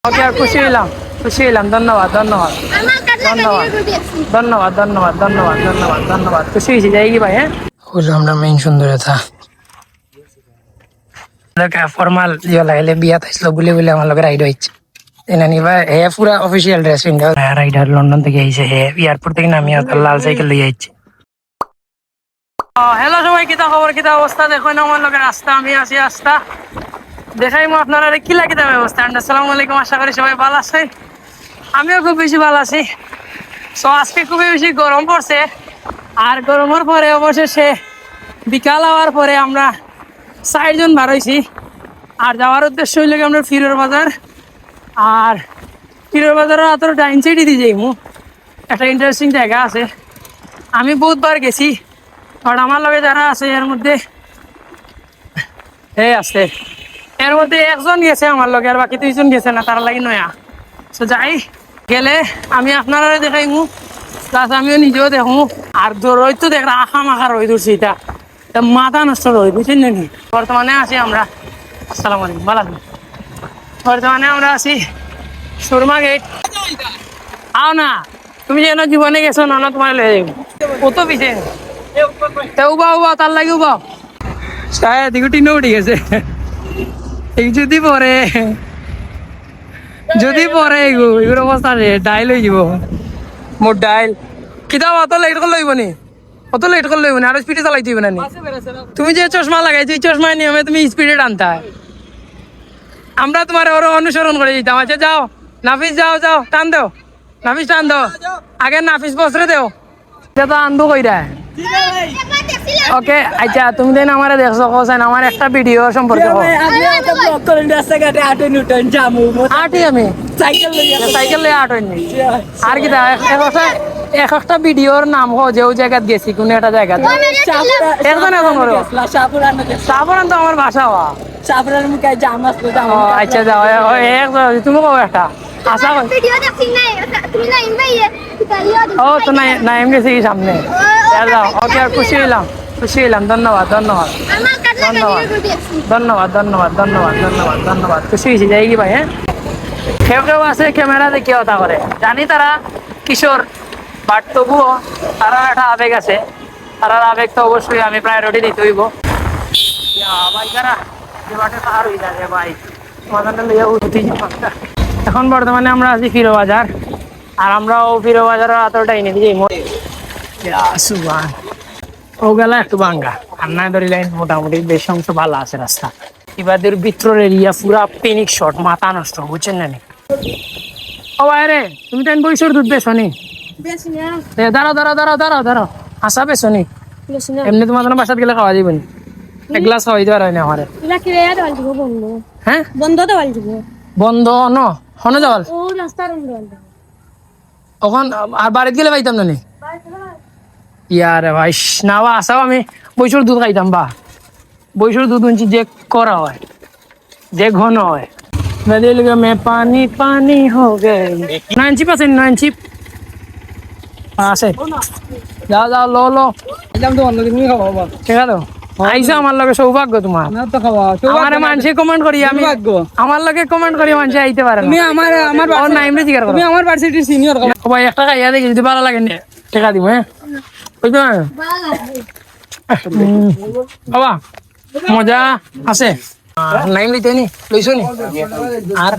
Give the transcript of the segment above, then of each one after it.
ওকে, খুশি হইলাম। ধন্যবাদ ধন্যবাদ ধন্যবাদ ধন্যবাদ ধন্যবাদ ধন্যবাদ ধন্যবাদ ধন্যবাদ খুশি হয়েছি। যাই কি ভাই? হ্যাঁ, হলো আমরা মেইন সুন্দরতা ফর্মাল ইয়ে লাগাইলে বিয়া থাকছিল বলে বলে আমার লোকের রাইড হয়েছে নিবা। হে পুরা অফিসিয়াল ড্রেস পিন্ধা রাইডার লন্ডন থেকে আইছে। হে এয়ারপোর্ট থেকে নামিয়ে লাল সাইকেল লইয়া আইছে। হ্যালো সবাই, কিতা খবর, কিতা অবস্থা? দেখুন আমার লোকের রাস্তা, আমি আছি রাস্তা দেখাইমু আপনারা কি লাগিতে ব্যবস্থা। আসসালামু আলাইকুম, আশা করি সবাই ভালো আছে। আমিও খুব বেশি ভালো আছি। তো আজকে খুবই বেশি গরম পড়ছে, আর গরমের পরে অবশেষে বিকাল হওয়ার পরে আমরা 4 জন বার হইছি। আর যাওয়ার উদ্দেশ্য হইল আমরা ফিরোর বাজার। আর ফিরোর বাজারের হাতের ডাইন সাইডে দিয়ে যাইমু একটা ইন্টারেস্টিং জায়গা আছে। আমি বহুতবার গেছি, কারণ আমার লগে যারা আছে এর মধ্যে আছে, এর মধ্যে একজন গেছে আমার লগে, আর বাকি 2 জন গেছে না, তারা লাগি নয়া। তো যাই গেলে আমি আপনারা দেখাইমু, প্লাস আমিও নিজেও দেখো। আর রোদ তো দেখ আখা মাখা রোদ উঠছে, এটা মাথা নষ্ট রোদ, বুঝছেন নাকি? বর্তমানে আছি আমরা, আসসালামু আলাইকুম, ভালো আছি। বর্তমানে আমরা আছি সুরমা গেট। আও না, তুমি যেন জীবনে গেছো না, তোমার লয়ে যাবো কত পিছিয়ে উবা তার লাগে উবা দিকে টিনে উঠে গেছে। যদি পরে এগুলোর অবস্থা রে ডাইল হয়ে যাব। মোট ডাইল কিতা অত লেট করে লইব নি, অত লেট করে লইব না, আর স্পিডে চালাই দিবে না। তুমি যে চশমা লাগাইছো এই চশমা নিয়মে তুমি স্পিডে টানতা, আমরা তোমার ওর অনুসরণ করে দিতাম। আচ্ছা যাও নাফিস, যাও টান দেও, নাফিস টান দাও আগে, নাফিস বসরে দেও, এটা আন্দো কইরা। ওকে আচ্ছা, তুমি দেন আমার দেখছো কোসান আমার একটা ভিডিও সম্পর্কে আমি সাইকেল লইয়া আটনি। আর কি একটা ভিডিওর নাম হো যে জায়গাত গেছি, কোন একটা জায়গা সাপুরান তো আমার ভাষা হওয়া। আচ্ছা যাও, তুমি কো একটা আশা ও তো না এমনি কি সামনে যাও। ওকে, খুশি হইলাম। ধন্যবাদ ধন্যবাদ ধন্যবাদ ধন্যবাদ ধন্যবাদ ধন্যবাদ ধন্যবাদ ধন্যবাদ খুশি হয়েছি। যাই কি ভাই? হ্যাঁ, কেউ আছে ক্যামেরা দেখে ওটা করে, জানি তারা কিশোর, বাট তবুও তারা একটা আবেগ আছে, তার আবেগ তো অবশ্যই আমি প্রায়োরিটি দিতে হইব। এখন বর্তমানে আমরা আছি ফিরো বাজার, আর আমরাও ফিরো বাজারের আতরটা এনে দিই। ও গেলা একটু ভাঙ্গা, আর না ধরি লাইন মোটামুটি বেশ অংশ ভালো আছে রাস্তা। এবার ভিতরের এরিয়া পুরা পিনিক শট, মাথা নষ্ট, বুঝছেন না? ও বাইরে তুমি তো বইসর দুধ বেছো নি? দাঁড়াও আসা বেছো নি? এমনি তোমার জন্য বাসাত গেলে খাওয়া যাবে নি, এক গ্লাস খাওয়াই দেওয়ার হয় না আমার। হ্যাঁ বন্ধ ন হনে যাওয়াল ওখান, আর বাড়িতে গেলে পাইতাম না নি? ইয়ারে ভাই নাওয়া আসাও, আমি বইসর দুধ খাইতাম। বা বইসর দুধ উঞ্চি যে করা হয়, যে ঘন হয়, মে পানি পানি হো গে। 9 চিপ আছে, 9 চিপ আছে, যাও লো ঠিক আছে। আইসা আমার লগে সৌভাগ্য তোমার, আমার মানুষে কমেন্ট করি, আমি আমার লগে কমেন্ট করি মানুষে আইতে পারে। তুমি আমার নাম রে জিজ্ঞাসা করো, তুমি আমার ভার্সিটির সিনিয়র। ভাই একটা খাইয়া দেখি, যদি ভালো লাগে টাকা দিব। হ্যাঁ বুঝতে বাবা মজা আছে, নাইম লিতে নি লইছো নি? আর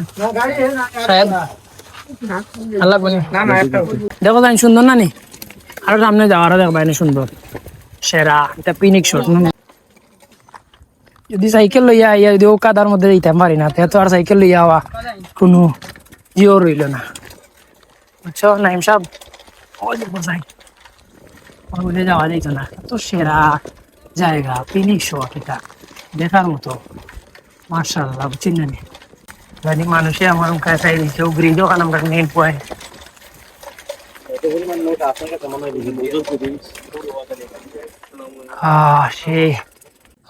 দেখো জানি সুন্দর না নি? আরো সামনে যাওয়ার দেখবা এনে সুন্দর সেরা, এটা পিনিক শট। যদি সাইকেল লইয়া আইয়া যদি ও কাদার মধ্যে দিতাম পারি না, তো আর সাইকেল লইয়া আওয়া কোনো জিও রইল না, বুঝছো নাইম সাহেব? বলে যাওয়া যাইত না, তো সেরা জায়গা পিনিক শট, এটা দেখার মতো মার্শাল্লাহ, বুঝছেন না? জানি মানুষে আমার মুখে চাই দিচ্ছে, ব্রিজ ওখানে আমরা নেট পয়েন্ট। সে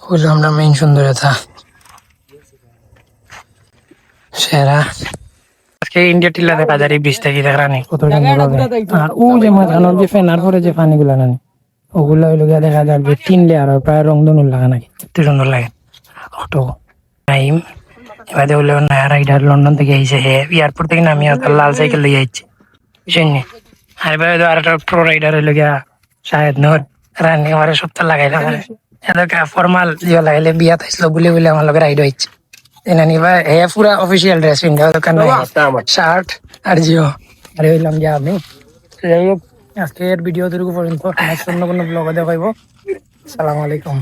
হলো আমরা মেইন সুন্দরতা সেরা। আজকে ইন্ডিয়া টিলা দেখা যায় 20 থেকে দেখা নেই কত সুন্দর হবে। আর ও যে মাঝখানোর যে ফেনার পরে যে পানিগুলা নানি, ওগুলা হইলো গিয়া দেখা যায় যে 3 লেয়ার প্রায় রংধনুর লাগা নাকি, এত সুন্দর লাগে। অটো টাইম এবার হলো নয়া রাইডার লন্ডন থেকে আইছে, হে এয়ারপোর্ট থেকে নামিয়ে তার লাল সাইকেল লইয়া আইছে, বুঝছেন নি? আর এবার আর একটা প্রো রাইডার হইলো গিয়া শাহেদ নূর, রানি আমার সপ্তাহ লাগাইলাম, এদেরকে ফর্মাল দিয়ে লাগাইলে বিয়া থাইছিল বলে বলে আমার লগে রাইড হইছে। এনানি ভাই হে পুরা অফিসিয়াল ড্রেস পিন্ধা দোকান শার্ট আর জিও, আর হইলাম যে আমি। যাই হোক, আজকের ভিডিও দুটুকু পর্যন্ত, নেক্সট অন্য কোনো ব্লগে দেখাইব। আসসালামু আলাইকুম।